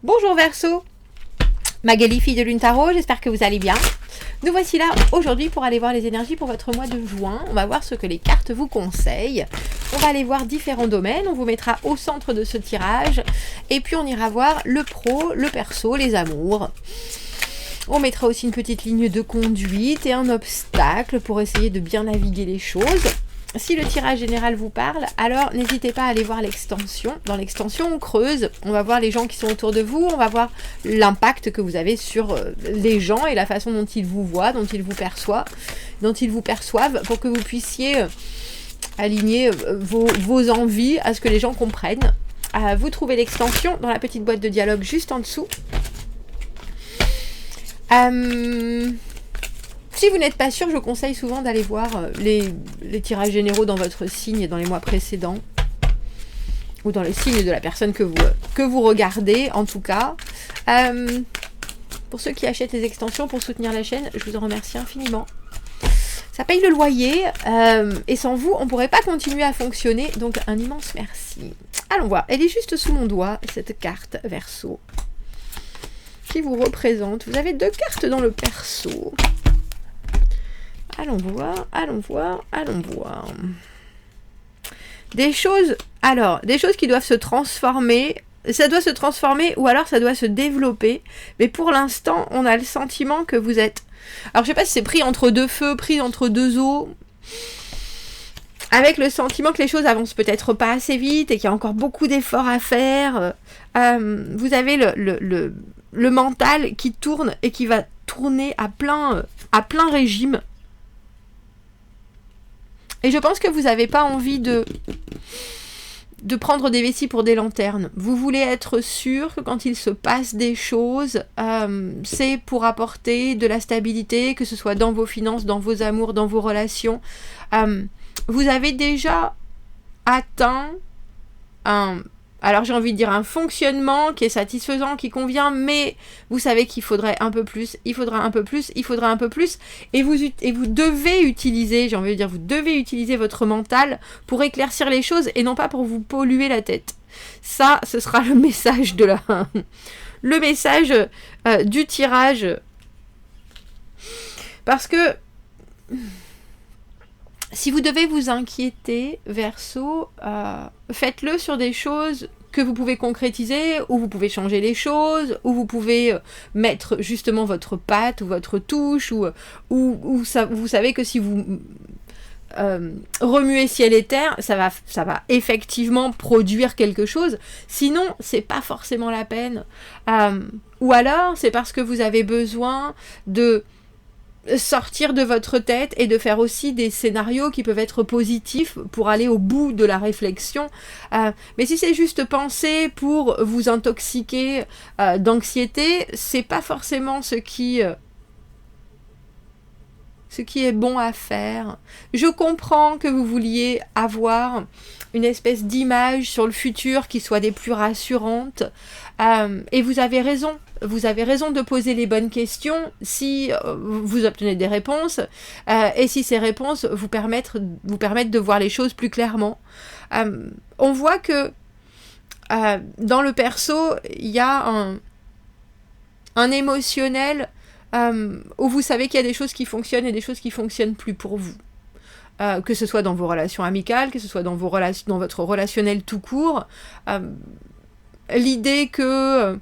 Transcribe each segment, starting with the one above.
Bonjour Verseau, Magali, fille de Lune Tarot, j'espère que vous allez bien. Nous voici là aujourd'hui pour aller voir les énergies pour votre mois de juin. On va voir ce que les cartes vous conseillent. On va aller voir différents domaines, on vous mettra au centre de ce tirage. Et puis on ira voir le pro, le perso, les amours. On mettra aussi une petite ligne de conduite et un obstacle pour essayer de bien naviguer les choses. Si le tirage général vous parle, alors n'hésitez pas à aller voir l'extension. Dans l'extension, on creuse, on va voir les gens qui sont autour de vous, on va voir l'impact que vous avez sur les gens et la façon dont ils vous voient, dont ils vous perçoivent, pour que vous puissiez aligner vos envies à ce que les gens comprennent. Vous trouvez l'extension dans la petite boîte de dialogue juste en dessous. Si vous n'êtes pas sûr, je conseille souvent d'aller voir les tirages généraux dans votre signe dans les mois précédents. Ou dans le signe de la personne que vous regardez, en tout cas. Pour ceux qui achètent les extensions pour soutenir la chaîne, je vous en remercie infiniment. Ça paye le loyer, et sans vous, on ne pourrait pas continuer à fonctionner. Donc un immense merci. Allons voir, elle est juste sous mon doigt, cette carte Verseau, qui vous représente. Vous avez 2 cartes dans le perso. Allons voir. Des choses qui doivent se transformer. Ça doit se transformer ou alors ça doit se développer. Mais pour l'instant, on a le sentiment que vous êtes... Alors, je sais pas si c'est pris entre 2 feux, pris entre 2 eaux. Avec le sentiment que les choses avancent peut-être pas assez vite et qu'il y a encore beaucoup d'efforts à faire. Vous avez le mental qui tourne et qui va tourner à plein régime. Et je pense que vous n'avez pas envie de prendre des vessies pour des lanternes. Vous voulez être sûr que quand il se passe des choses, c'est pour apporter de la stabilité, que ce soit dans vos finances, dans vos amours, dans vos relations. Vous avez déjà atteint alors j'ai envie de dire un fonctionnement qui est satisfaisant, qui convient, mais vous savez qu'il faudrait un peu plus, il faudra un peu plus, et vous devez utiliser, vous devez utiliser votre mental pour éclaircir les choses et non pas pour vous polluer la tête. Ça, ce sera le message du tirage. Parce que si vous devez vous inquiéter, Verseau, faites-le sur des choses que vous pouvez concrétiser, où vous pouvez changer les choses, où vous pouvez mettre justement votre patte ou votre touche, ou ça, vous savez que si vous remuez ciel et terre, ça va effectivement produire quelque chose. Sinon, c'est pas forcément la peine. Ou alors, c'est parce que vous avez besoin de sortir de votre tête et de faire aussi des scénarios qui peuvent être positifs pour aller au bout de la réflexion. Mais si c'est juste penser pour vous intoxiquer d'anxiété, c'est pas forcément ce qui est bon à faire. Je comprends que vous vouliez avoir une espèce d'image sur le futur qui soit des plus rassurantes. Et vous avez raison. Vous avez raison de poser les bonnes questions si vous obtenez des réponses et si ces réponses vous permettent de voir les choses plus clairement. On voit que dans le perso, il y a un émotionnel où vous savez qu'il y a des choses qui fonctionnent et des choses qui fonctionnent plus pour vous. Que ce soit dans vos relations amicales, que ce soit dans votre relationnel tout court. L'idée que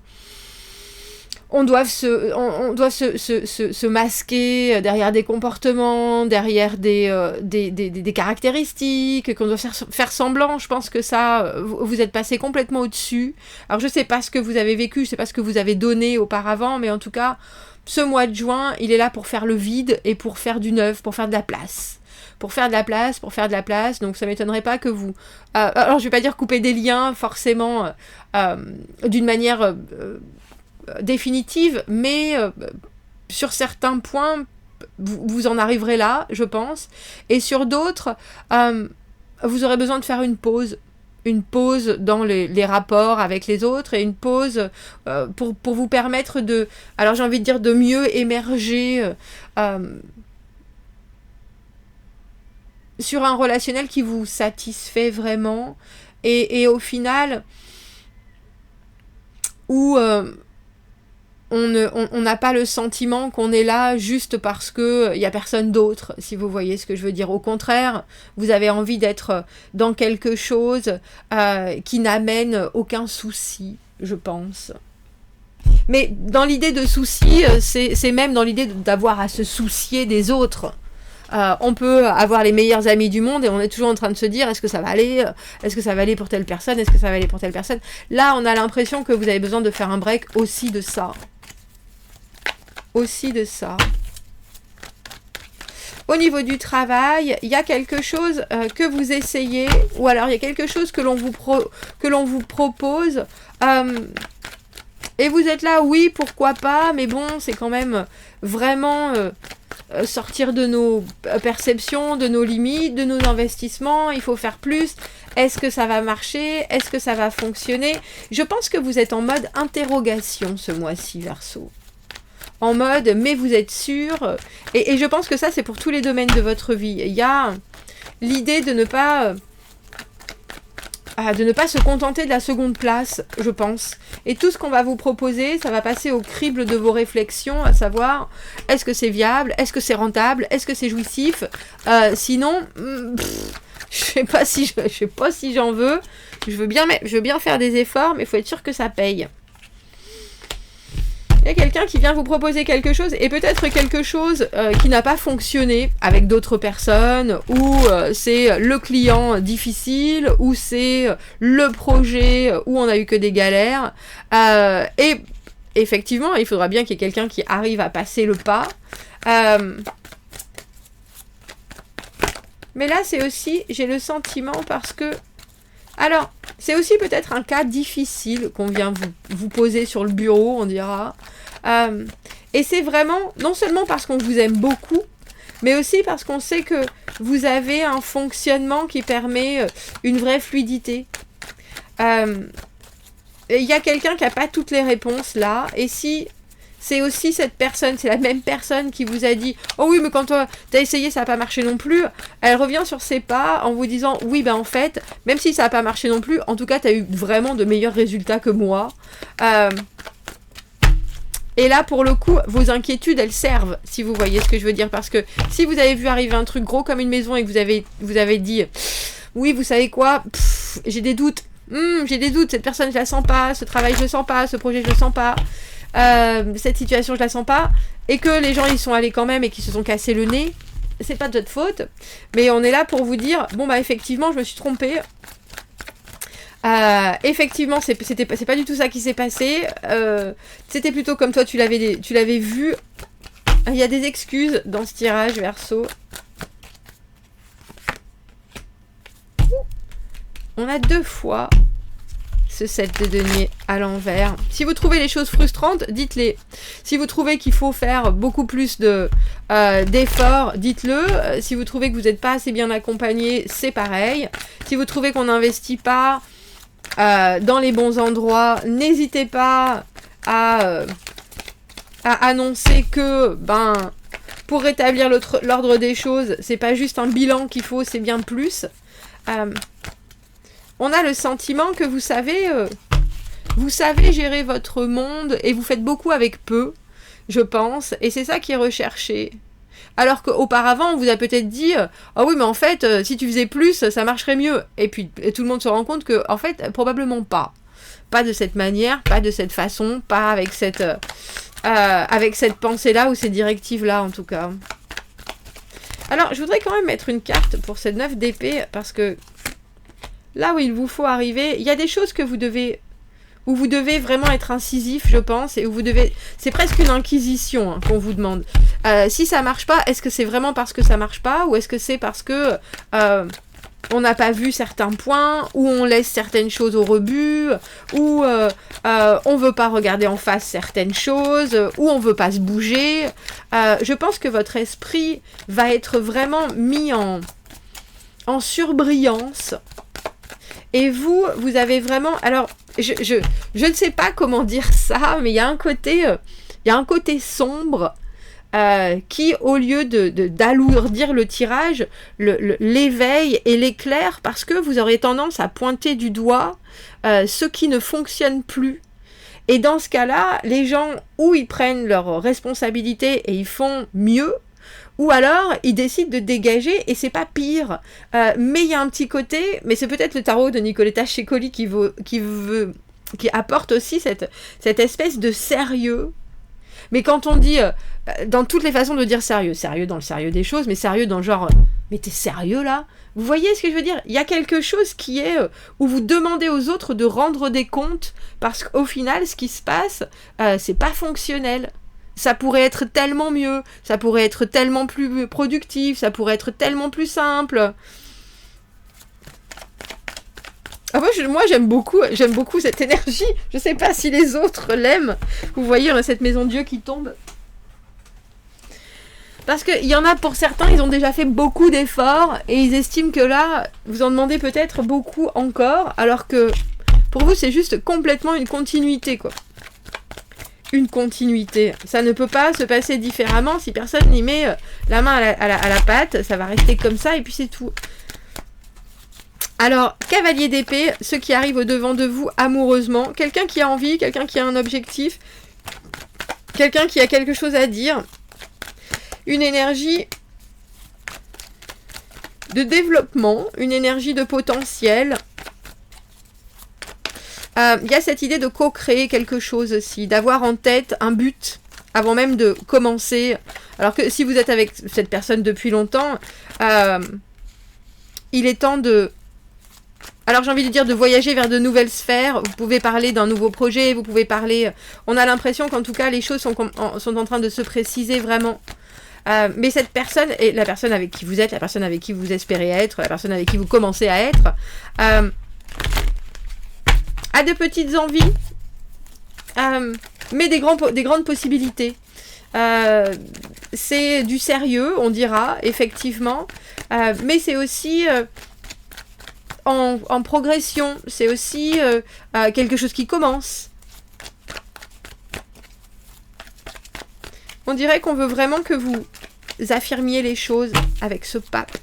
on doit se masquer derrière des comportements, derrière des caractéristiques, qu'on doit faire semblant. Je pense que ça, vous êtes passé complètement au-dessus. Alors je sais pas ce que vous avez vécu, je sais pas ce que vous avez donné auparavant, mais en tout cas, ce mois de juin, il est là pour faire le vide et pour faire du neuf, pour faire de la place. Pour faire de la place, donc ça m'étonnerait pas que vous... alors je vais pas dire couper des liens, forcément, d'une manière définitive, mais sur certains points, vous en arriverez là, je pense, et sur d'autres, vous aurez besoin de faire une pause dans les rapports avec les autres, et une pause pour vous permettre de mieux émerger sur un relationnel qui vous satisfait vraiment, et au final, où on n'a pas le sentiment qu'on est là juste parce que il y a personne d'autre, si vous voyez ce que je veux dire. Au contraire, vous avez envie d'être dans quelque chose qui n'amène aucun souci, je pense. Mais dans l'idée de souci, c'est même dans l'idée d'avoir à se soucier des autres. On peut avoir les meilleurs amis du monde et on est toujours en train de se dire est-ce que ça va aller, est-ce que ça va aller pour telle personne, est-ce que ça va aller pour telle personne. Là, on a l'impression que vous avez besoin de faire un break aussi de ça. Aussi de ça. Au niveau du travail, il y a quelque chose que vous essayez, ou alors il y a quelque chose que l'on vous propose, et vous êtes là, oui, pourquoi pas, mais bon, c'est quand même vraiment sortir de nos perceptions, de nos limites, de nos investissements, il faut faire plus. Est-ce que ça va marcher? Est-ce que ça va fonctionner? Je pense que vous êtes en mode interrogation ce mois-ci, Verseau. En mode, mais vous êtes sûr? Et je pense que ça, c'est pour tous les domaines de votre vie. Il y a l'idée de ne pas se contenter de la seconde place, je pense. Et tout ce qu'on va vous proposer, ça va passer au crible de vos réflexions, à savoir, est-ce que c'est viable? Est-ce que c'est rentable? Est-ce que c'est jouissif? Sinon, je sais pas si j'en veux. Je veux bien faire des efforts, mais il faut être sûr que ça paye. Il y a quelqu'un qui vient vous proposer quelque chose, et peut-être quelque chose qui n'a pas fonctionné avec d'autres personnes, ou c'est le client difficile, ou c'est le projet où on a eu que des galères. Et effectivement, il faudra bien qu'il y ait quelqu'un qui arrive à passer le pas. Mais là, c'est aussi, j'ai le sentiment, parce que... Alors, c'est aussi peut-être un cas difficile qu'on vient vous poser sur le bureau, on dira. Et c'est vraiment, non seulement parce qu'on vous aime beaucoup, mais aussi parce qu'on sait que vous avez un fonctionnement qui permet une vraie fluidité. Il y a quelqu'un qui n'a pas toutes les réponses là, et si c'est aussi cette personne, c'est la même personne qui vous a dit « Oh oui, mais quand toi, t'as essayé, ça n'a pas marché non plus », elle revient sur ses pas en vous disant « Oui, ben en fait, même si ça n'a pas marché non plus, en tout cas, t'as eu vraiment de meilleurs résultats que moi. » Et là, pour le coup, vos inquiétudes, elles servent, si vous voyez ce que je veux dire. Parce que si vous avez vu arriver un truc gros comme une maison et que vous avez dit « Oui, vous savez quoi, j'ai des doutes. Cette personne, je la sens pas. Ce travail, je le sens pas. Ce projet, je le sens pas. Cette situation, je la sens pas. » Et que les gens, ils sont allés quand même et qu'ils se sont cassés le nez. C'est pas de votre faute. Mais on est là pour vous dire « Bon, bah effectivement, je me suis trompée. » Effectivement, c'est pas du tout ça qui s'est passé. C'était plutôt comme toi, tu l'avais vu. Il y a des excuses dans ce tirage, Verseau. On a 2 fois ce 7 de denier à l'envers. Si vous trouvez les choses frustrantes, dites-les. Si vous trouvez qu'il faut faire beaucoup plus d'efforts, dites-le. Si vous trouvez que vous n'êtes pas assez bien accompagné, c'est pareil. Si vous trouvez qu'on n'investit pas dans les bons endroits, n'hésitez pas à annoncer que pour rétablir l'ordre des choses, c'est pas juste un bilan qu'il faut, c'est bien plus. On a le sentiment que vous savez gérer votre monde et vous faites beaucoup avec peu, je pense, et c'est ça qui est recherché. Alors qu'auparavant, on vous a peut-être dit « Ah oui, mais en fait, si tu faisais plus, ça marcherait mieux. » Et puis, tout le monde se rend compte que, en fait, probablement pas. Pas de cette manière, pas de cette façon, pas avec cette pensée-là ou ces directives-là, en tout cas. Alors, je voudrais quand même mettre une carte pour cette 9 d'épée, parce que là où il vous faut arriver, il y a des choses que vous devez vraiment être incisif, je pense, et où c'est presque une inquisition qu'on vous demande. Si ça marche pas, est-ce que c'est vraiment parce que ça marche pas, ou est-ce que c'est parce que on n'a pas vu certains points, ou on laisse certaines choses au rebut, ou on veut pas regarder en face certaines choses, ou on veut pas se bouger. Je pense que votre esprit va être vraiment mis en surbrillance. Et vous avez vraiment... Alors, je ne sais pas comment dire ça, mais il y a un côté sombre qui, au lieu d'alourdir le tirage, l'éveille et l'éclaire, parce que vous aurez tendance à pointer du doigt ce qui ne fonctionne plus. Et dans ce cas-là, les gens, ou ils prennent leurs responsabilités et ils font mieux, ou alors ils décident de dégager et c'est pas pire. Mais il y a un petit côté, mais c'est peut-être le tarot de Nicoletta Cecoli qui apporte aussi cette espèce de sérieux. Mais quand on dit, dans toutes les façons de dire sérieux, sérieux dans le sérieux des choses, mais sérieux dans le genre, mais t'es sérieux là? Vous voyez ce que je veux dire? Il y a quelque chose qui est où vous demandez aux autres de rendre des comptes parce qu'au final, ce qui se passe, c'est pas fonctionnel. Ça pourrait être tellement mieux, ça pourrait être tellement plus productif, ça pourrait être tellement plus simple. Ah, moi j'aime beaucoup cette énergie. Je sais pas si les autres l'aiment. Vous voyez, on a cette maison Dieu qui tombe. Parce qu'il y en a pour certains, ils ont déjà fait beaucoup d'efforts et ils estiment que là, vous en demandez peut-être beaucoup encore, alors que pour vous c'est juste complètement une continuité, quoi. Une continuité. Ça ne peut pas se passer différemment. Si personne n'y met la main à la pâte, ça va rester comme ça et puis c'est tout. Alors, cavalier d'épée, ceux qui arrivent au-devant de vous amoureusement, quelqu'un qui a envie, quelqu'un qui a un objectif, quelqu'un qui a quelque chose à dire, une énergie de développement, une énergie de potentiel. Il y a cette idée de co-créer quelque chose aussi, d'avoir en tête un but avant même de commencer. Alors que si vous êtes avec cette personne depuis longtemps, il est temps de... Alors j'ai envie de dire de voyager vers de nouvelles sphères. Vous pouvez parler d'un nouveau projet, vous pouvez parler... On a l'impression qu'en tout cas les choses sont en train de se préciser vraiment. Mais cette personne, et la personne avec qui vous êtes, la personne avec qui vous espérez être, la personne avec qui vous commencez à être... a de petites envies, mais des grandes possibilités. C'est du sérieux, on dira, effectivement, mais c'est aussi en progression, c'est aussi quelque chose qui commence. On dirait qu'on veut vraiment que vous affirmiez les choses avec ce pape.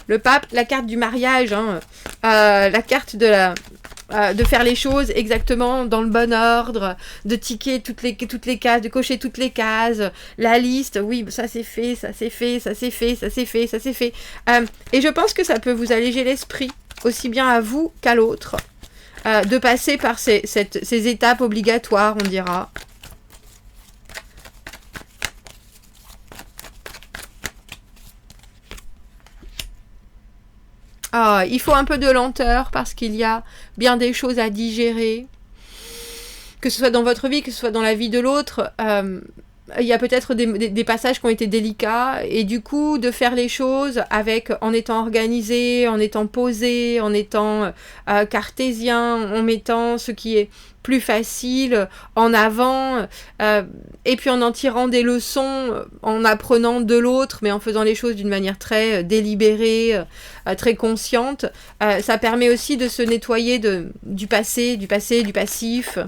Le pape, la carte du mariage, hein, la carte de faire les choses exactement dans le bon ordre, de ticker toutes les cases, de cocher toutes les cases, la liste, oui, ça c'est fait, ça c'est fait, ça c'est fait, ça c'est fait, ça c'est fait. Et je pense que ça peut vous alléger l'esprit, aussi bien à vous qu'à l'autre, de passer par ces étapes obligatoires, on dira. Ah, il faut un peu de lenteur parce qu'il y a bien des choses à digérer. Que ce soit dans votre vie, que ce soit dans la vie de l'autre, il y a peut-être des passages qui ont été délicats. Et du coup, de faire les choses en étant organisé, en étant posé, en étant cartésien, en mettant ce qui est plus facile en avant, et puis en tirant des leçons, en apprenant de l'autre, mais en faisant les choses d'une manière très délibérée, très consciente. Ça permet aussi de se nettoyer du passé, du passif,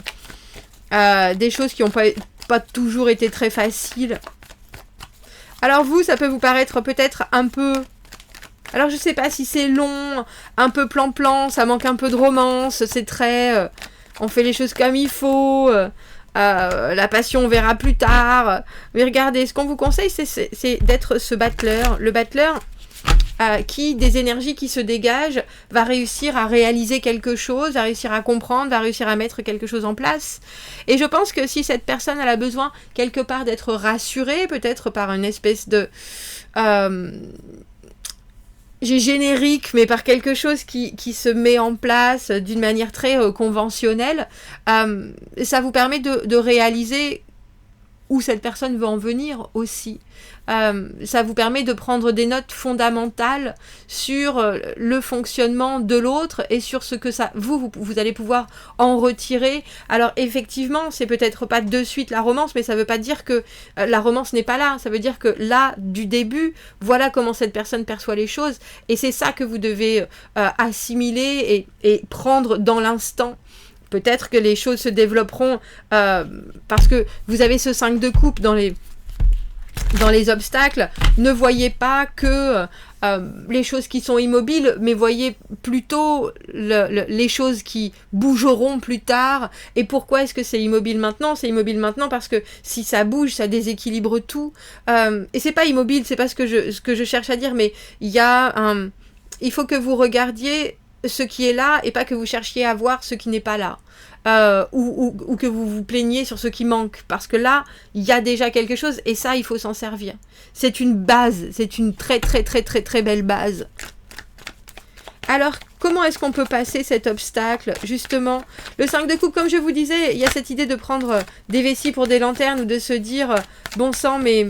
des choses qui n'ont pas toujours été très faciles. Alors vous, ça peut vous paraître peut-être un peu... Alors je sais pas si c'est long, un peu plan-plan, ça manque un peu de romance, c'est très... on fait les choses comme il faut, la passion on verra plus tard. Mais regardez, ce qu'on vous conseille, c'est d'être ce battleur. Le battleur qui, des énergies qui se dégagent, va réussir à réaliser quelque chose, va réussir à comprendre, va réussir à mettre quelque chose en place. Et je pense que si cette personne elle a besoin quelque part d'être rassurée, peut-être par une espèce de... j'ai générique, mais par quelque chose qui se met en place d'une manière très conventionnelle, ça vous permet de réaliser où cette personne veut en venir aussi. Ça vous permet de prendre des notes fondamentales sur le fonctionnement de l'autre et sur ce que ça vous allez pouvoir en retirer. Alors effectivement, c'est peut-être pas de suite la romance, mais ça veut pas dire que la romance n'est pas là. Ça veut dire que là, du début, voilà comment cette personne perçoit les choses. Et c'est ça que vous devez assimiler et prendre dans l'instant. Peut-être que les choses se développeront parce que vous avez ce 5 de coupe dans les dans les obstacles, ne voyez pas que les choses qui sont immobiles, mais voyez plutôt les choses qui bougeront plus tard. Et pourquoi est-ce que c'est immobile maintenant? C'est immobile maintenant parce que si ça bouge, ça déséquilibre tout. Et c'est pas immobile, c'est pas ce que je cherche à dire, mais il faut que vous regardiez ce qui est là et pas que vous cherchiez à voir ce qui n'est pas là. Ou que vous vous plaigniez sur ce qui manque, parce que là, il y a déjà quelque chose, et ça, il faut s'en servir. C'est une base, c'est une très très très très très belle base. Alors, comment est-ce qu'on peut passer cet obstacle? Justement, le 5 de coupe, comme je vous disais, il y a cette idée de prendre des vessies pour des lanternes, ou de se dire, bon sang, mais...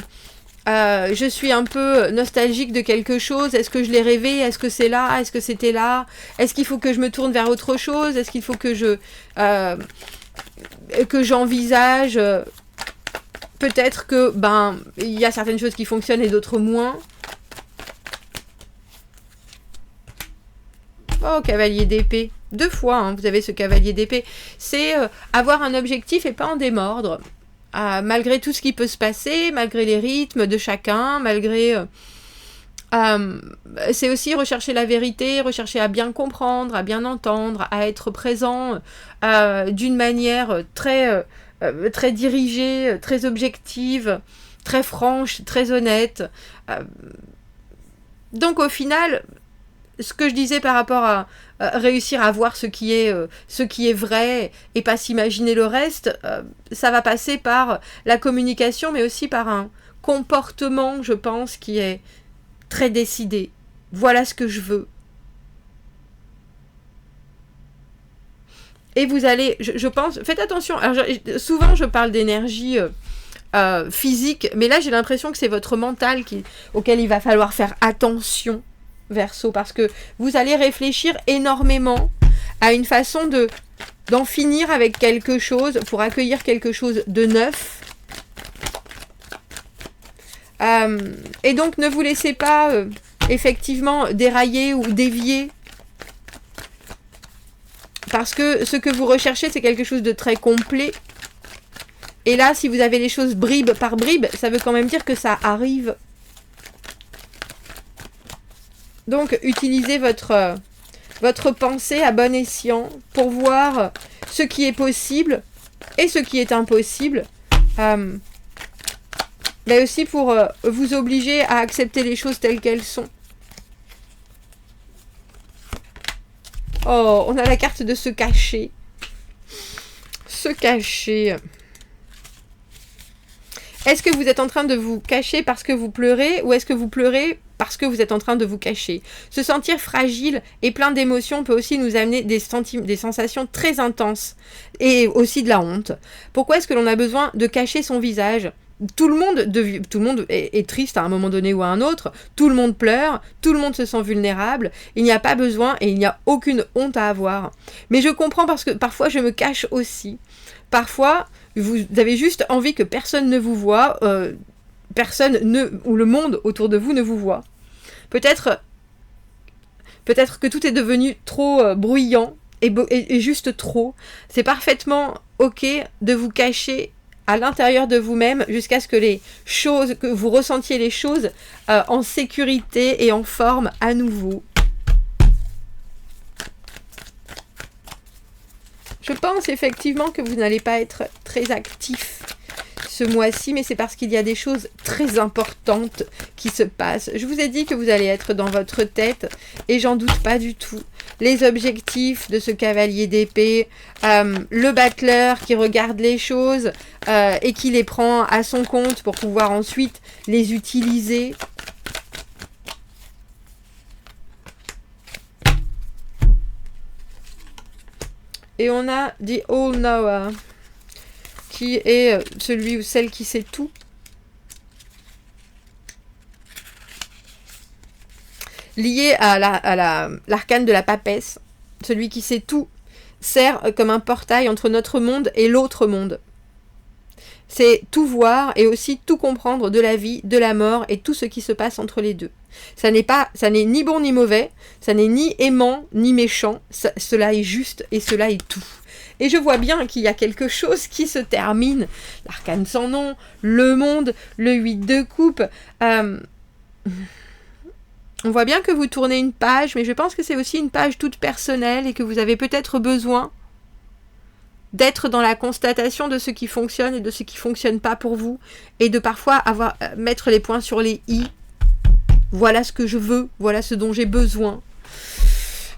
je suis un peu nostalgique de quelque chose. Est-ce que je l'ai rêvé? Est-ce que c'est là? Est-ce que c'était là? Est-ce qu'il faut que je me tourne vers autre chose? Est-ce qu'il faut que j'envisage peut-être que il y a certaines choses qui fonctionnent et d'autres moins. Oh, cavalier d'épée. 2 fois, hein, vous avez ce cavalier d'épée. C'est avoir un objectif et pas en démordre. Malgré tout ce qui peut se passer, malgré les rythmes de chacun, malgré... c'est aussi rechercher la vérité, rechercher à bien comprendre, à bien entendre, à être présent d'une manière très dirigée, très objective, très franche, très honnête. Donc au final, ce que je disais par rapport à réussir à voir ce qui est vrai et pas s'imaginer le reste, ça va passer par la communication, mais aussi par un comportement, je pense, qui est très décidé. Voilà ce que je veux. Et vous allez, je pense, faites attention, alors, souvent je parle d'énergie physique, mais là j'ai l'impression que c'est votre mental auquel il va falloir faire attention. Verseau, parce que vous allez réfléchir énormément à une façon d'en finir avec quelque chose pour accueillir quelque chose de neuf. Et donc ne vous laissez pas effectivement dérailler ou dévier, parce que ce que vous recherchez, c'est quelque chose de très complet. Et là, si vous avez les choses bribe par bribe, ça veut quand même dire que ça arrive. Donc, utilisez votre pensée à bon escient pour voir ce qui est possible et ce qui est impossible. Mais aussi pour vous obliger à accepter les choses telles qu'elles sont. Oh, on a la carte de se cacher. Se cacher. Est-ce que vous êtes en train de vous cacher parce que vous pleurez, ou est-ce que vous pleurez parce que vous êtes en train de vous cacher? Se sentir fragile et plein d'émotions peut aussi nous amener des sensations très intenses, et aussi de la honte. Pourquoi est-ce que l'on a besoin de cacher son visage? Tout le monde est triste à un moment donné ou à un autre, tout le monde pleure, tout le monde se sent vulnérable, il n'y a pas besoin et il n'y a aucune honte à avoir. Mais je comprends, parce que parfois je me cache aussi. Parfois, vous avez juste envie que personne ne vous voit, ou le monde autour de vous ne vous voit. Peut-être que tout est devenu trop bruyant et juste trop. C'est parfaitement ok de vous cacher à l'intérieur de vous-même jusqu'à ce que vous ressentiez les choses en sécurité et en forme à nouveau. Je pense effectivement que vous n'allez pas être très actif ce mois-ci, mais c'est parce qu'il y a des choses très importantes qui se passent. Je vous ai dit que vous allez être dans votre tête, et j'en doute pas du tout. Les objectifs de ce cavalier d'épée, le battleur qui regarde les choses et qui les prend à son compte pour pouvoir ensuite les utiliser. Et on a The All Knower, qui est celui ou celle qui sait tout. Lié à l'arcane de la papesse, celui qui sait tout sert comme un portail entre notre monde et l'autre monde. C'est tout voir et aussi tout comprendre de la vie, de la mort et tout ce qui se passe entre les deux. Ça n'est ni bon ni mauvais, ça n'est ni aimant ni méchant, cela est juste et cela est tout. Et je vois bien qu'il y a quelque chose qui se termine. L'arcane sans nom, le monde, le 8 de coupe. On voit bien que vous tournez une page, mais je pense que c'est aussi une page toute personnelle et que vous avez peut-être besoin d'être dans la constatation de ce qui fonctionne et de ce qui ne fonctionne pas pour vous, et de parfois mettre les points sur les i. Voilà ce que je veux, voilà ce dont j'ai besoin.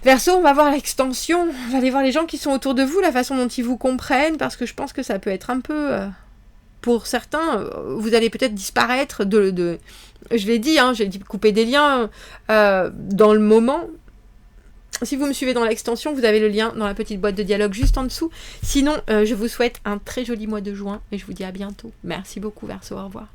Verseau, on va voir l'extension, on va aller voir les gens qui sont autour de vous, la façon dont ils vous comprennent, parce que je pense que ça peut être un peu... pour certains, vous allez peut-être disparaître je l'ai dit, j'ai dit couper des liens dans le moment. Si vous me suivez dans l'extension, vous avez le lien dans la petite boîte de dialogue juste en dessous. Sinon, je vous souhaite un très joli mois de juin et je vous dis à bientôt. Merci beaucoup, Verseau, au revoir.